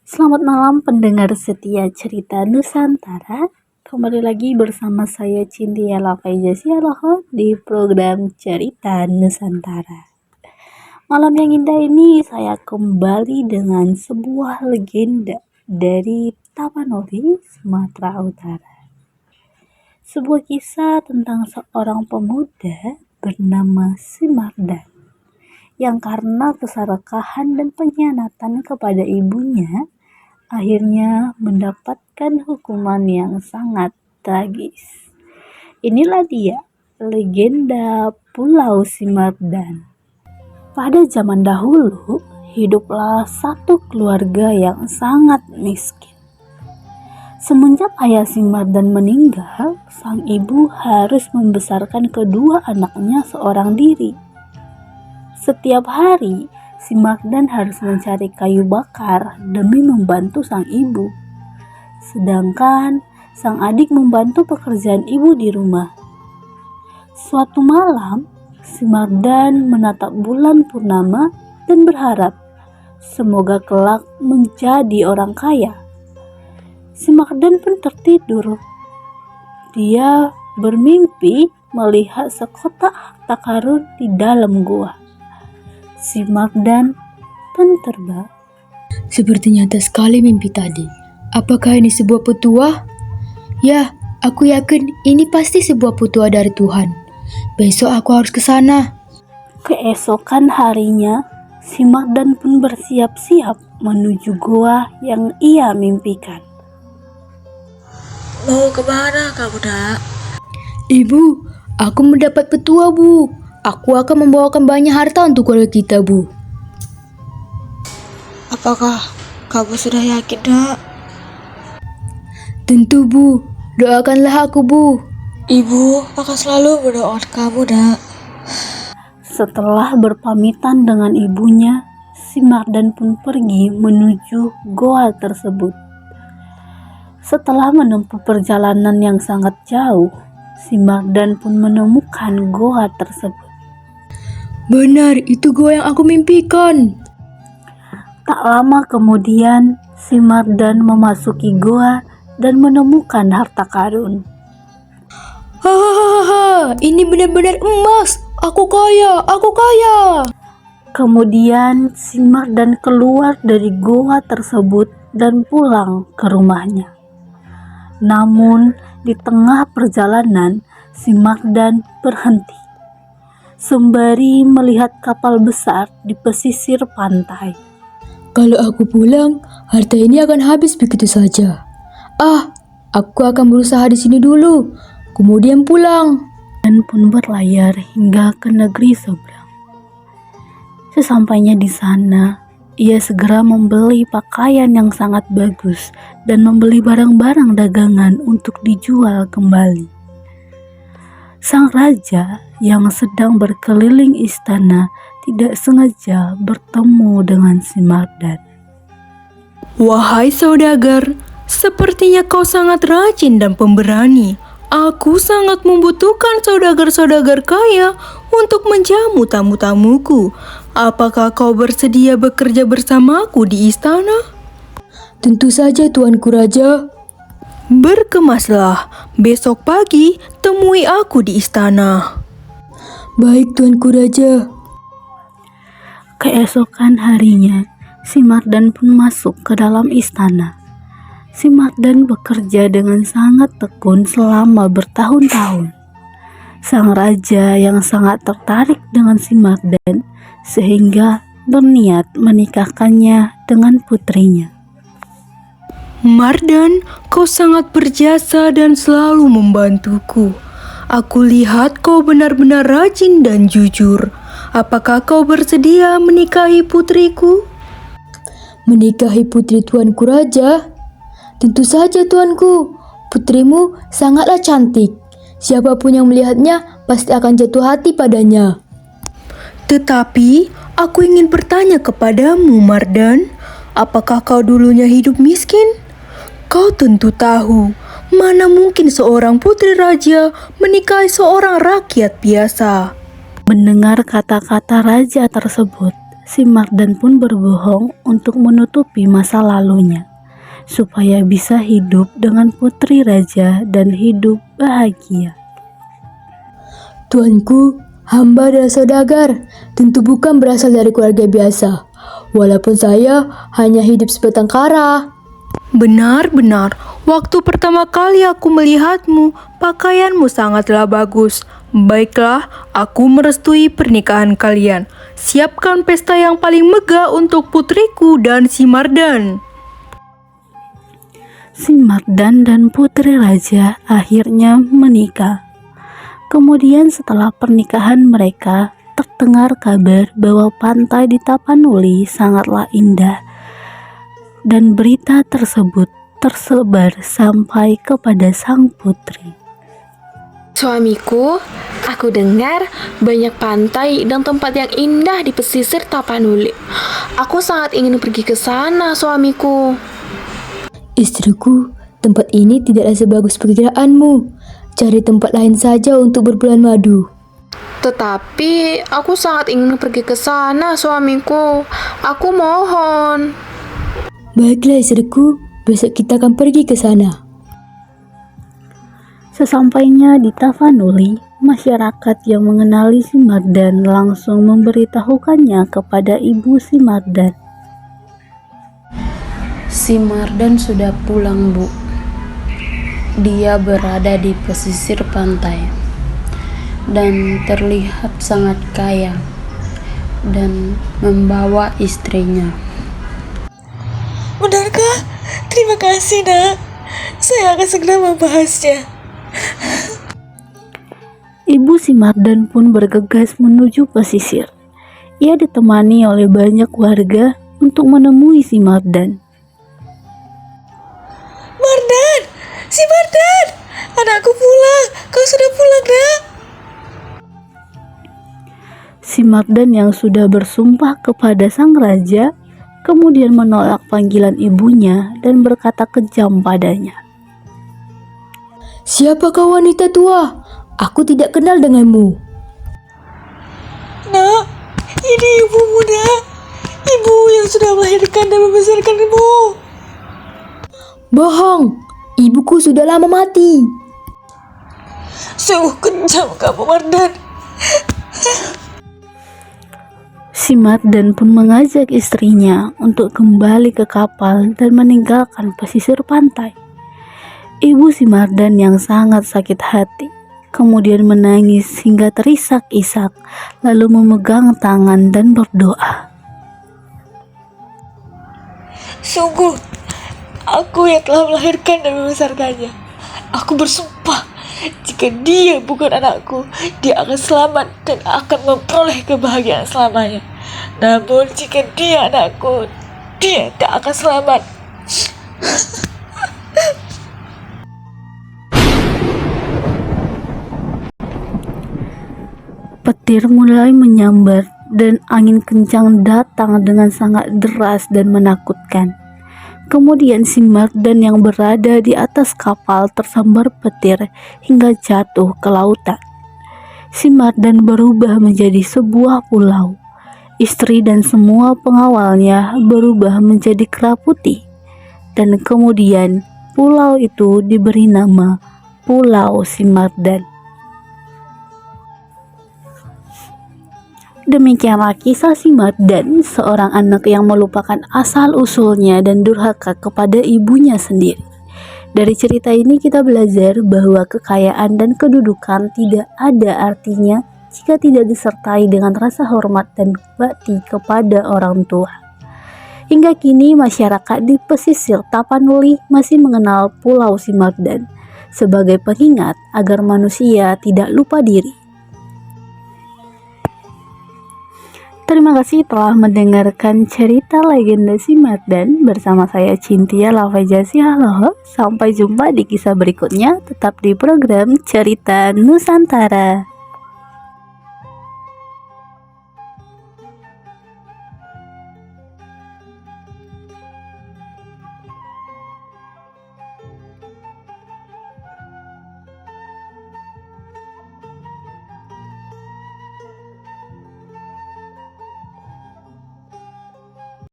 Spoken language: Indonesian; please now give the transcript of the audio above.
Selamat malam pendengar setia cerita Nusantara. Kembali lagi bersama saya Cynthia Lafaiza Sialoho di program Cerita Nusantara. Malam yang indah ini saya kembali dengan sebuah legenda dari Tapanuli, Sumatera Utara. Sebuah kisah tentang seorang pemuda bernama Simardan yang karena keserakahan dan pengkhianatan kepada ibunya akhirnya mendapatkan hukuman yang sangat tragis. Inilah dia, legenda Pulau Simardan. Pada zaman dahulu, hiduplah satu keluarga yang sangat miskin. Semenjak ayah Simardan meninggal, sang ibu harus membesarkan kedua anaknya seorang diri. Setiap hari, Simardan harus mencari kayu bakar demi membantu sang ibu. Sedangkan sang adik membantu pekerjaan ibu di rumah. Suatu malam, Simardan menatap bulan purnama dan berharap semoga kelak menjadi orang kaya. Simardan pun tertidur. Dia bermimpi melihat sekotak harta karun di dalam gua. Simardan pun terbang. Seperti nyata sekali mimpi tadi. Apakah ini sebuah petua? Ya, aku yakin ini pasti sebuah petua dari Tuhan. Besok aku harus ke sana. Keesokan harinya, Simardan pun bersiap-siap menuju goa yang ia mimpikan. Mau kemana kamu, Nak? Ibu, aku mendapat petua, Bu. Aku akan membawakan banyak harta untuk keluarga kita, Bu. Apakah kamu sudah yakin, Nak? Tentu, Bu. Doakanlah aku, Bu. Ibu akan selalu mendoakan kamu, Nak. Setelah berpamitan dengan ibunya, Simardan pun pergi menuju goa tersebut. Setelah menempuh perjalanan yang sangat jauh, Simardan pun menemukan goa tersebut. Benar, itu gua yang aku mimpikan. Tak lama kemudian, Simardan memasuki goa dan menemukan harta karun. Hahaha, ini benar-benar emas. Aku kaya, aku kaya. Kemudian Simardan keluar dari goa tersebut dan pulang ke rumahnya. Namun di tengah perjalanan, Simardan berhenti sembari melihat kapal besar di pesisir pantai. Kalau aku pulang, harta ini akan habis begitu saja. Aku akan berusaha di sini dulu, kemudian pulang. Dan pun berlayar hingga ke negeri seberang. Sesampainya di sana, ia segera membeli pakaian yang sangat bagus dan membeli barang-barang dagangan untuk dijual kembali. Sang raja yang sedang berkeliling istana tidak sengaja bertemu dengan Simardan. Wahai saudagar, sepertinya kau sangat rajin dan pemberani. Aku sangat membutuhkan saudagar-saudagar kaya untuk menjamu tamu-tamuku. Apakah kau bersedia bekerja bersamaku di istana? Tentu saja, Tuanku Raja. Berkemaslah, besok pagi temui aku di istana. Baik, Tuanku Raja. Keesokan harinya, Simardan pun masuk ke dalam istana. Simardan bekerja dengan sangat tekun selama bertahun-tahun. Sang raja yang sangat tertarik dengan Simardan sehingga berniat menikahkannya dengan putrinya. Mardan, kau sangat berjasa dan selalu membantuku. Aku lihat kau benar-benar rajin dan jujur. Apakah kau bersedia menikahi putriku? Menikahi putri Tuanku Raja? Tentu saja, Tuanku. Putrimu sangatlah cantik. Siapapun yang melihatnya pasti akan jatuh hati padanya. Tetapi, aku ingin bertanya kepadamu, Mardan. Apakah kau dulunya hidup miskin? Kau tentu tahu, mana mungkin seorang putri raja menikahi seorang rakyat biasa. Mendengar kata-kata raja tersebut, Si Mardan pun berbohong untuk menutupi masa lalunya, supaya bisa hidup dengan putri raja dan hidup bahagia. Tuanku, hamba adalah saudagar, tentu bukan berasal dari keluarga biasa. Walaupun saya hanya hidup sebatang kara. Benar-benar, waktu pertama kali aku melihatmu, pakaianmu sangatlah bagus. Baiklah, aku merestui pernikahan kalian. Siapkan pesta yang paling megah untuk putriku dan si Mardan. Si Mardan dan putri raja akhirnya menikah. Kemudian setelah pernikahan mereka, terdengar kabar bahwa pantai di Tapanuli sangatlah indah, dan berita tersebut tersebar sampai kepada sang putri. Suamiku, aku dengar banyak pantai dan tempat yang indah di pesisir Tapanuli. Aku sangat ingin pergi ke sana, suamiku. Istriku, tempat ini tidaklah sebagus perkiraanmu. Cari tempat lain saja untuk berbulan madu. Tetapi aku sangat ingin pergi ke sana, suamiku. Aku mohon. Baiklah istriku, besok kita akan pergi ke sana. Sesampainya di Tapanuli, masyarakat yang mengenali si Mardan langsung memberitahukannya kepada ibu si Mardan. Si Mardan sudah pulang, Bu. Dia berada di pesisir pantai dan terlihat sangat kaya dan membawa istrinya. Benarkah? Terima kasih, Nak. Saya akan segera membahasnya. Ibu si Mardan pun bergegas menuju pesisir. Ia ditemani oleh banyak warga untuk menemui si Mardan. Mardan! Si Mardan! Anakku pulang! Kau sudah pulang, Nak? Si Mardan yang sudah bersumpah kepada sang raja, kemudian menolak panggilan ibunya dan berkata kejam padanya. Siapakah wanita tua? Aku tidak kenal denganmu. Nak, ini ibumu, Nak. Ibu yang sudah melahirkan dan membesarkanmu. Bohong, ibuku sudah lama mati. Sungguh kejam kamu, Mardan. Si Mardan pun mengajak istrinya untuk kembali ke kapal dan meninggalkan pesisir pantai. Ibu si Mardan yang sangat sakit hati kemudian menangis hingga terisak-isak, lalu memegang tangan dan berdoa. Sungguh, aku yang telah melahirkan dan membesarkannya. Aku bersumpah, jika dia bukan anakku, dia akan selamat dan akan memperoleh kebahagiaan selamanya. Namun jika dia anakku, dia tak akan selamat. Petir mulai menyambar dan angin kencang datang dengan sangat deras dan menakutkan. Kemudian si Mardan yang berada di atas kapal tersambar petir hingga jatuh ke lautan. Si Mardan berubah menjadi sebuah pulau. Istri dan semua pengawalnya berubah menjadi kera putih. Dan kemudian pulau itu diberi nama Pulau Si Mardan. Demikianlah kisah si Mardan, seorang anak yang melupakan asal-usulnya dan durhaka kepada ibunya sendiri. Dari cerita ini kita belajar bahwa kekayaan dan kedudukan tidak ada artinya jika tidak disertai dengan rasa hormat dan bakti kepada orang tua. Hingga kini masyarakat di pesisir Tapanuli masih mengenal Pulau Si Mardan sebagai pengingat agar manusia tidak lupa diri. Terima kasih telah mendengarkan cerita legenda si Mardan bersama saya Cynthia Lavajasi. Halo, sampai jumpa di kisah berikutnya. Tetap di program Cerita Nusantara.